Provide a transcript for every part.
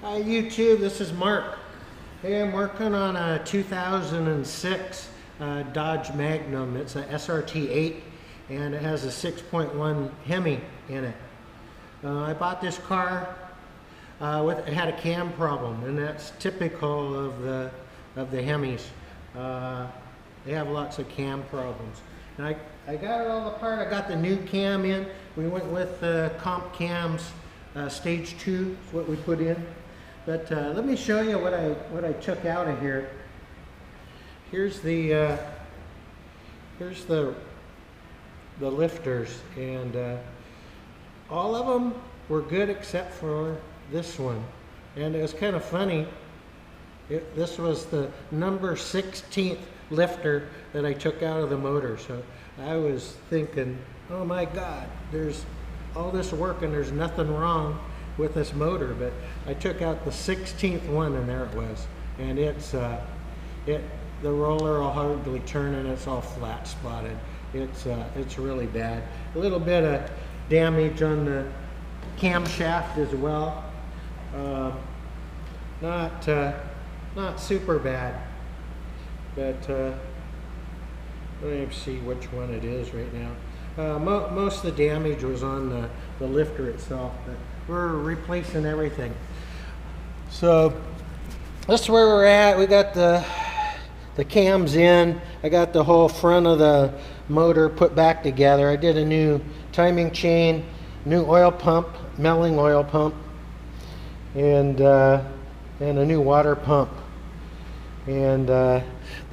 Hi YouTube, this is Mark. Hey, I'm working on a 2006 Dodge Magnum. It's a SRT8 and it has a 6.1 Hemi in it. I bought this car it had a cam problem, and that's typical of the Hemis. They have lots of cam problems. And I got it all apart. I got the new cam in. We went with comp cams. Stage 2 is what we put in. But let me show you what I took out of here. Here's the lifters, and all of them were good except for this one. And it was kind of funny. This was the number 16th lifter that I took out of the motor. So I was thinking, oh my God, there's all this work and there's nothing wrong with this motor. But I took out the 16th one, and there it was. And it's the roller will hardly turn, and it's all flat spotted. It's really bad. A little bit of damage on the camshaft as well. Not super bad, but let me see which one it is right now. Most of the damage was on the lifter itself, but we're replacing everything. So that's where we're at. We got the cams in. I got the whole front of the motor put back together. I did a new timing chain, new oil pump, melting oil pump, and a new water pump. And the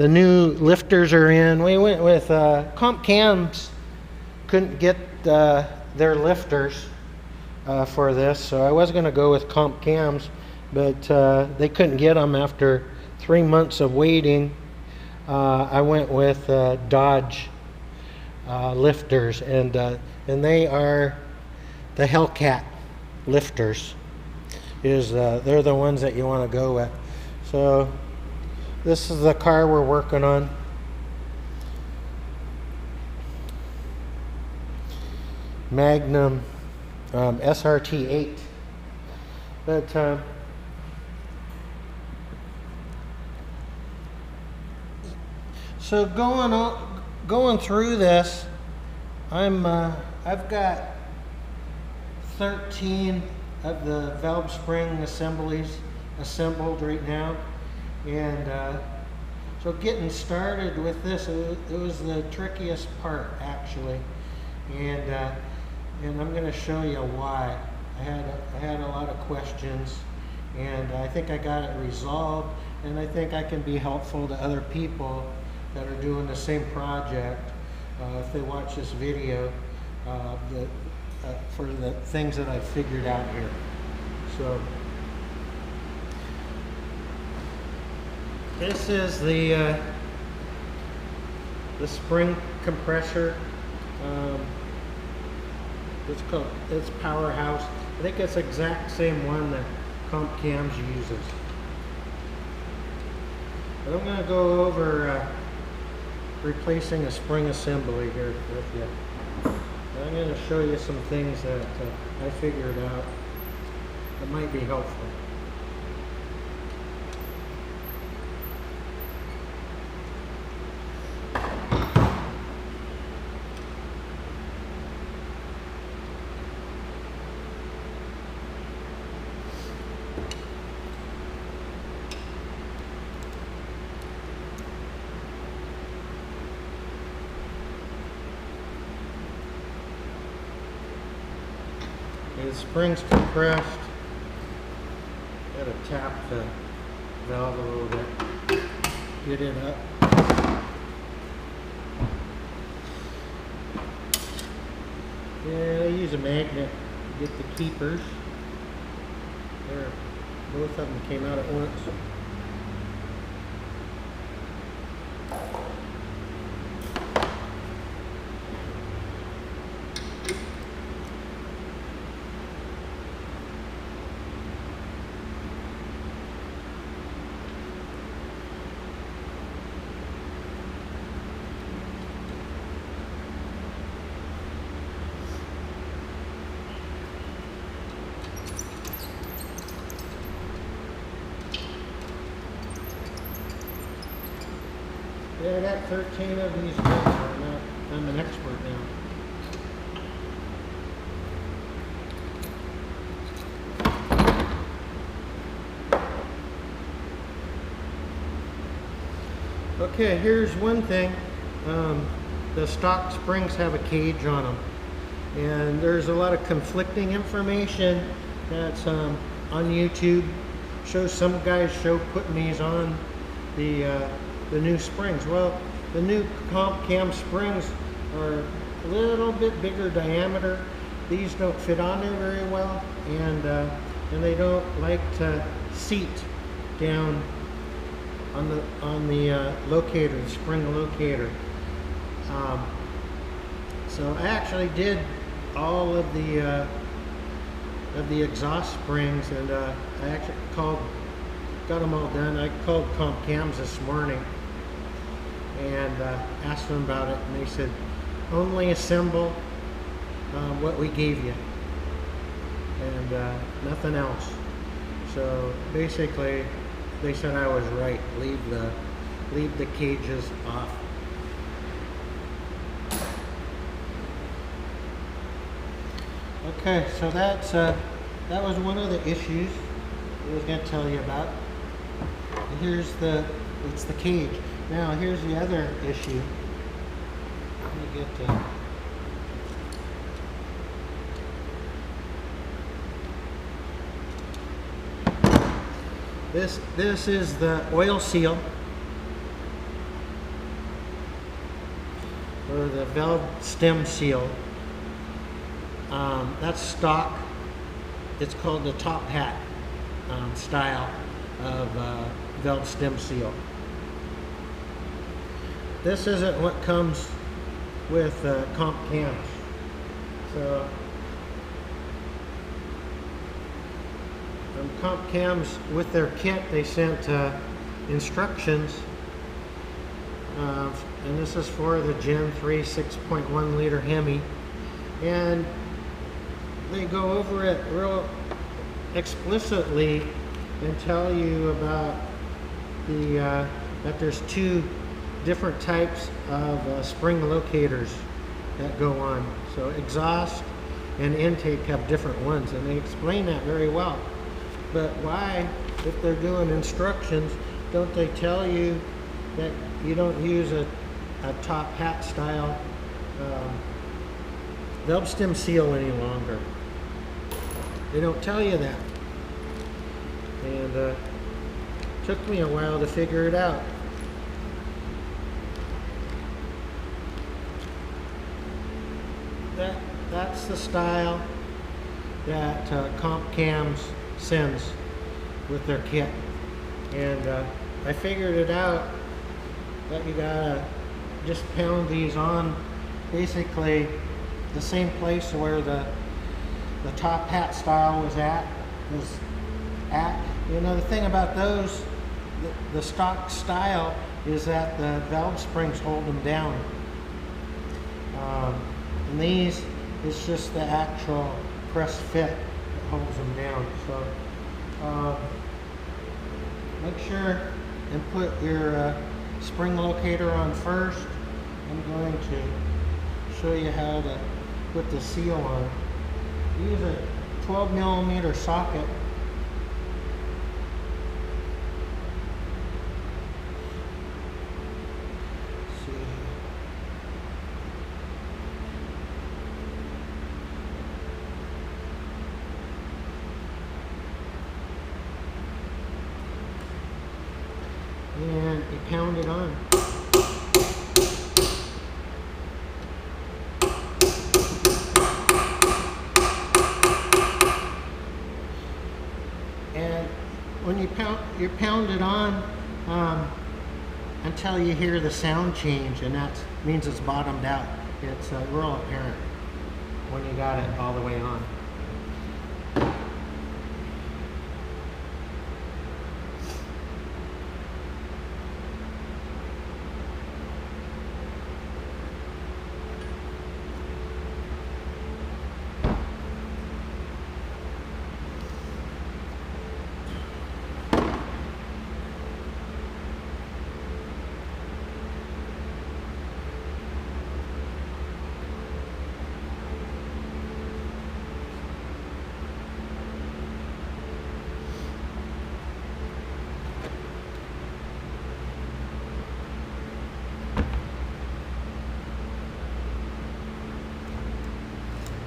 new lifters are in. We went with comp cams. Couldn't get their lifters for this, so I was going to go with comp cams, but they couldn't get them after 3 months of waiting. I went with Dodge lifters, and they are the Hellcat lifters. They're the ones that you want to go with. So this is the car we're working on. Magnum SRT8. But so going through this, I've got 13 of the valve spring assemblies assembled right now, and so getting started with this, it was the trickiest part actually, and I'm going to show you why. I had a lot of questions, and I think I got it resolved, and I think I can be helpful to other people that are doing the same project if they watch this video for the things that I figured out here. So this is the spring compressor. It's Powerhouse. I think it's the exact same one that Comp Cams uses. But I'm going to go over replacing a spring assembly here with you. I'm going to show you some things that I figured out that might be helpful. The spring's compressed. Gotta tap the valve a little bit, get it up. Yeah, I use a magnet to get the keepers. There, both of them came out at once. Yeah, I got 13 of these guys. I'm an expert now. Okay, here's one thing. The stock springs have a cage on them, and there's a lot of conflicting information that's on YouTube. Shows some guys show putting these on the new springs. Well, the new comp cam springs are a little bit bigger diameter. These don't fit on there very well, and they don't like to seat down on the locator, the spring locator. So I actually did all of the exhaust springs, and I actually got them all done. I called Comp Cams this morning and asked them about it, and they said only assemble what we gave you, and nothing else. So basically, they said I was right. Leave the cages off. Okay, so that was one of the issues I was going to tell you about. It's the cage. Now here's the other issue. Let me get this is the oil seal, or the valve stem seal. That's stock. It's called the top hat style of valve stem seal. This isn't what comes with comp cams. So comp cams, with their kit, they sent instructions, and this is for the Gen 3 6.1 liter Hemi, and they go over it real explicitly and tell you about that there's two different types of spring locators that go on. So exhaust and intake have different ones, and they explain that very well. But why, if they're doing instructions, don't they tell you that you don't use a top hat style valve stem seal any longer? They don't tell you that. And took me a while to figure it out. That's the style that Comp Cams sends with their kit, and I figured it out that you gotta just pound these on basically the same place where the top hat style was at. You know, the thing about those, the stock style, is that the valve springs hold them down, and these, it's just the actual press fit that holds them down. So make sure and put your spring locator on first. I'm going to show you how to put the seal on. Use a 12mm socket. And you pound it on. And when you pound it on until you hear the sound change, and that means it's bottomed out. It's real apparent when you got it all the way on.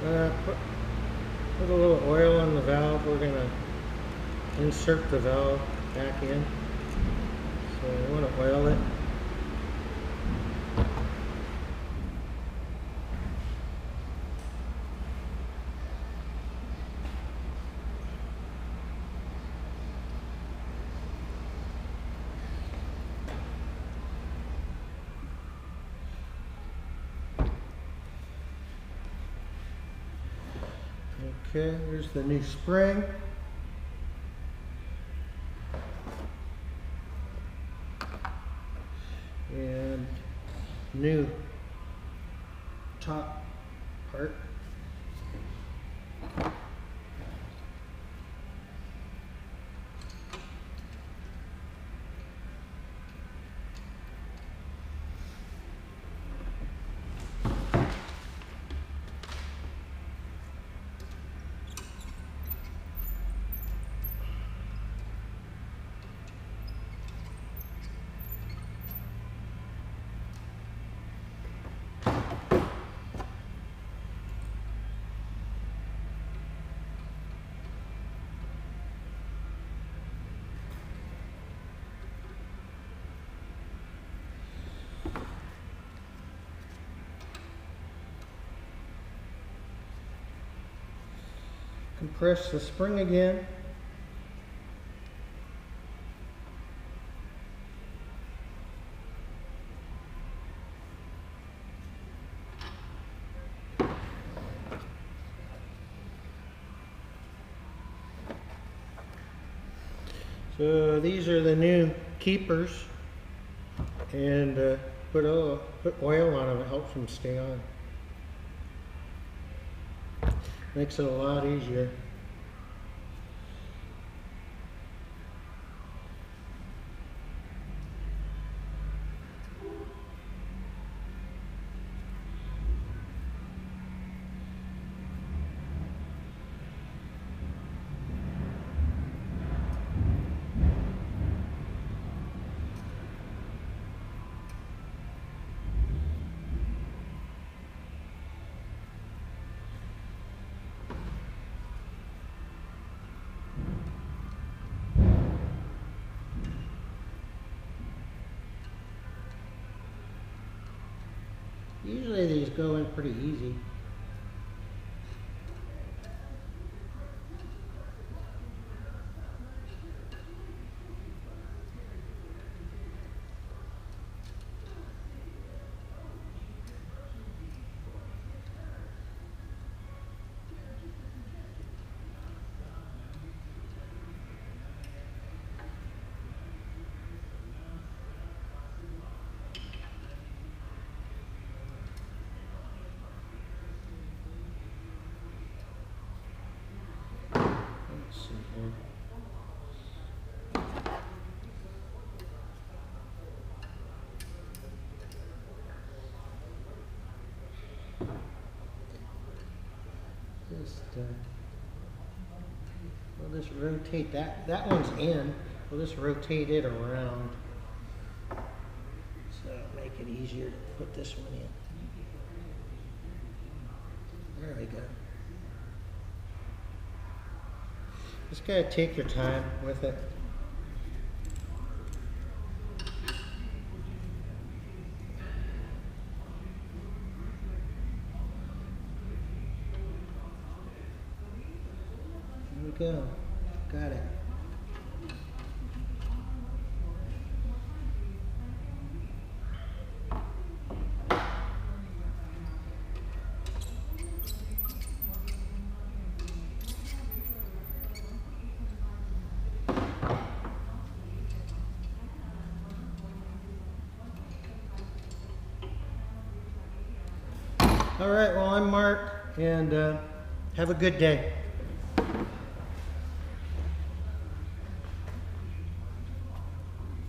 Put a little oil on the valve. We're going to insert the valve back in. So we want to oil it. Okay, here's the new spring. And new top part. Compress the spring again. So these are the new keepers, and put oil on them. It helps them stay on. Makes it a lot easier. Usually these go in pretty easy. Let's see here. We'll just rotate that. That one's in. We'll just rotate it around. So make it easier to put this one in. There we go. Just gotta take your time with it. There we go. Got it. All right, well, I'm Mark, and have a good day.